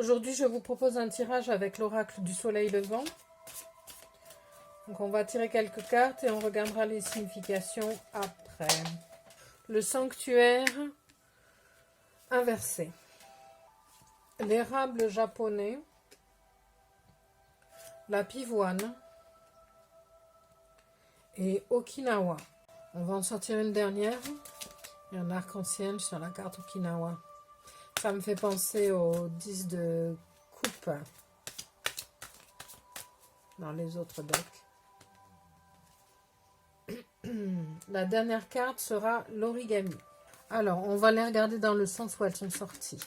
Aujourd'hui, je vous propose un tirage avec l'oracle du soleil levant. Donc, on va tirer quelques cartes et on regardera les significations après. Le sanctuaire inversé. L'érable japonais. La pivoine. Et Okinawa. On va en sortir une dernière. Il y a un arc-en-ciel sur la carte Okinawa. Ça me fait penser au 10 de coupe dans les autres decks. La dernière carte sera l'origami. Alors, on va les regarder dans le sens où elles sont sorties.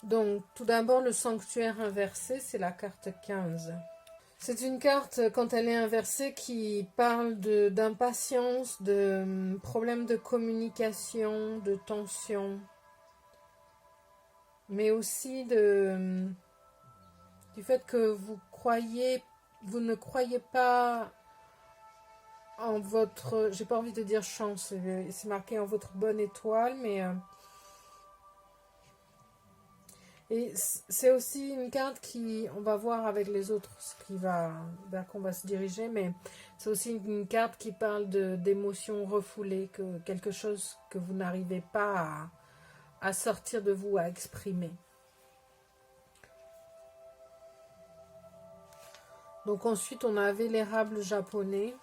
Donc, tout d'abord, le sanctuaire inversé, c'est la carte 15. C'est une carte, quand elle est inversée, qui parle d'impatience, de problèmes de communication, de tension, mais aussi du fait que vous ne croyez pas en votre, j'ai pas envie de dire chance, c'est marqué en votre bonne étoile, mais et c'est aussi une carte qui, on va voir avec les autres vers qu'on va se diriger, mais c'est aussi une carte qui parle d'émotions refoulées, quelque chose que vous n'arrivez pas à sortir de vous, à exprimer. Donc ensuite, on avait l'érable japonais.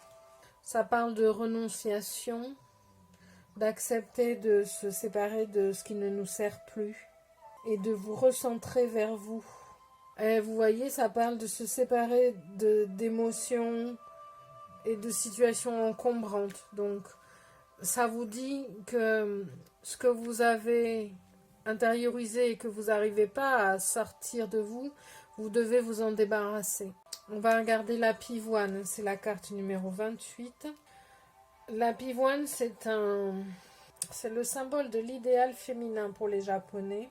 Ça parle de renonciation, d'accepter de se séparer de ce qui ne nous sert plus et de vous recentrer vers vous. Et vous voyez, ça parle de se séparer d'émotions et de situations encombrantes. Donc, ça vous dit que ce que vous avez intériorisé et que vous n'arrivez pas à sortir de vous, vous devez vous en débarrasser. On va regarder la pivoine, c'est la carte numéro 28. La pivoine, c'est le symbole de l'idéal féminin pour les Japonais.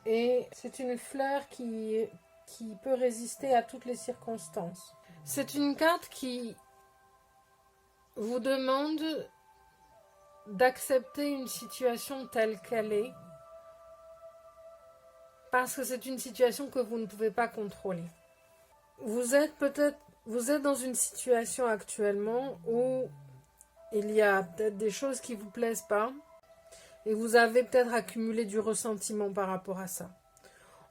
Et c'est une fleur qui peut résister à toutes les circonstances. C'est une carte qui vous demande d'accepter une situation telle qu'elle est, parce que c'est une situation que vous ne pouvez pas contrôler. Vous êtes dans une situation actuellement où il y a peut-être des choses qui ne vous plaisent pas et vous avez peut-être accumulé du ressentiment par rapport à ça.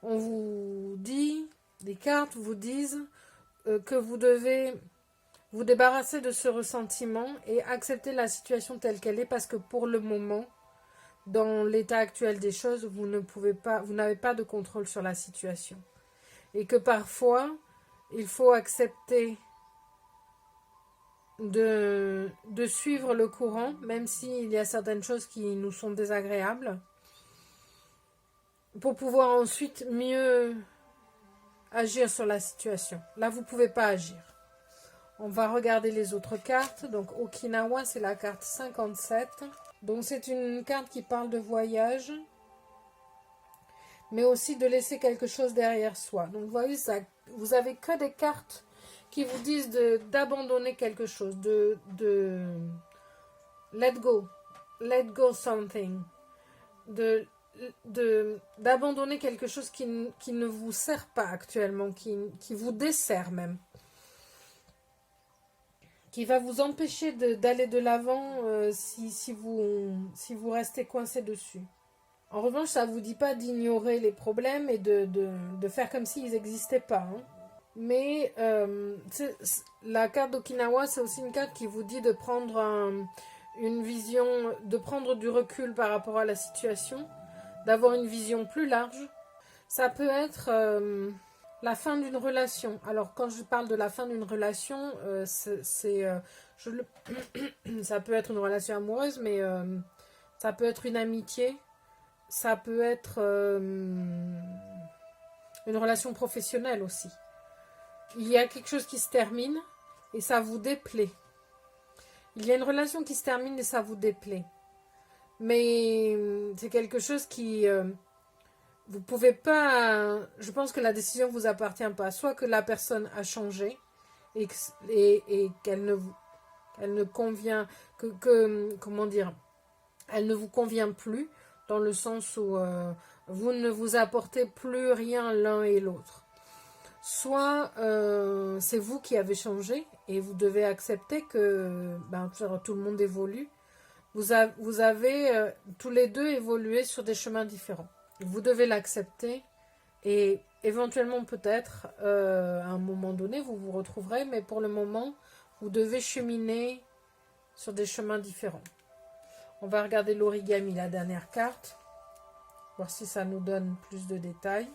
On vous dit, les cartes vous disent que vous devez vous débarrasser de ce ressentiment et accepter la situation telle qu'elle est, parce que pour le moment, dans l'état actuel des choses, vous n'avez pas de contrôle sur la situation. Et que parfois, il faut accepter de suivre le courant, même s'il y a certaines choses qui nous sont désagréables, pour pouvoir ensuite mieux agir sur la situation. Là, vous ne pouvez pas agir. On va regarder les autres cartes. Donc, Okinawa, c'est la carte 57. Donc, c'est une carte qui parle de voyage, mais aussi de laisser quelque chose derrière soi. Donc, vous voyez, vous avez que des cartes qui vous disent d'abandonner quelque chose, de let go something, d'abandonner quelque chose qui ne vous sert pas actuellement, qui vous dessert même, qui va vous empêcher d'aller de l'avant si vous restez coincé dessus. En revanche, ça ne vous dit pas d'ignorer les problèmes et de faire comme s'ils n'existaient pas. Hein. Mais la carte d'Okinawa, c'est aussi une carte qui vous dit de prendre une vision, de prendre du recul par rapport à la situation, d'avoir une vision plus large. Ça peut être la fin d'une relation. Alors, quand je parle de la fin d'une relation, ça peut être une relation amoureuse, mais ça peut être une amitié, ça peut être une relation professionnelle aussi. Il y a quelque chose qui se termine et ça vous déplaît. Il y a une relation qui se termine et ça vous déplaît. Mais c'est quelque chose qui... vous pouvez pas... Je pense que la décision ne vous appartient pas. Soit que la personne a changé et qu'elle ne convient... comment dire, elle ne vous convient plus. dans le sens où vous ne vous apportez plus rien l'un et l'autre. Soit c'est vous qui avez changé et vous devez accepter que tout le monde évolue. Vous avez tous les deux évolué sur des chemins différents. Vous devez l'accepter et éventuellement peut-être à un moment donné vous vous retrouverez, mais pour le moment vous devez cheminer sur des chemins différents. On va regarder l'origami, la dernière carte, voir si ça nous donne plus de détails.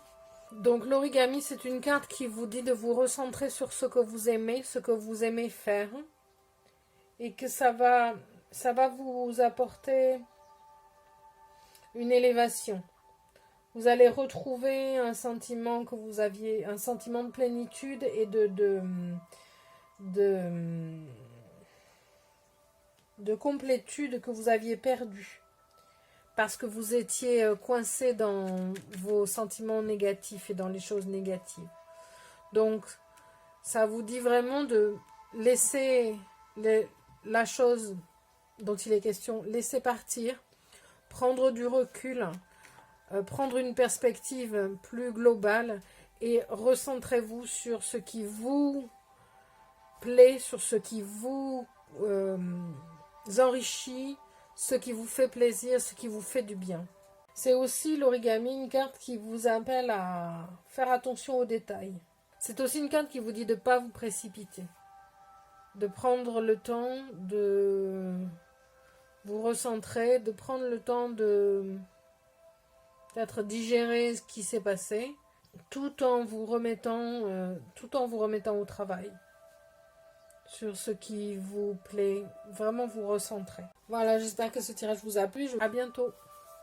Donc l'origami, c'est une carte qui vous dit de vous recentrer sur ce que vous aimez faire, et que ça va vous apporter une élévation. Vous allez retrouver un sentiment que vous aviez, un sentiment de plénitude et de complétude que vous aviez perdu. Parce que vous étiez coincé dans vos sentiments négatifs et dans les choses négatives. Donc, ça vous dit vraiment de laisser la chose dont il est question, laisser partir, prendre du recul, prendre une perspective plus globale et recentrez-vous sur ce qui vous plaît, sur ce qui vous enrichit, ce qui vous fait plaisir, ce qui vous fait du bien. C'est aussi l'origami, une carte qui vous appelle à faire attention aux détails. C'est aussi une carte qui vous dit de ne pas vous précipiter, de prendre le temps de vous recentrer, de prendre le temps de peut-être digérer ce qui s'est passé, tout en vous remettant au travail sur ce qui vous plaît, vraiment vous recentrer. Voilà, j'espère que ce tirage vous a plu. À bientôt.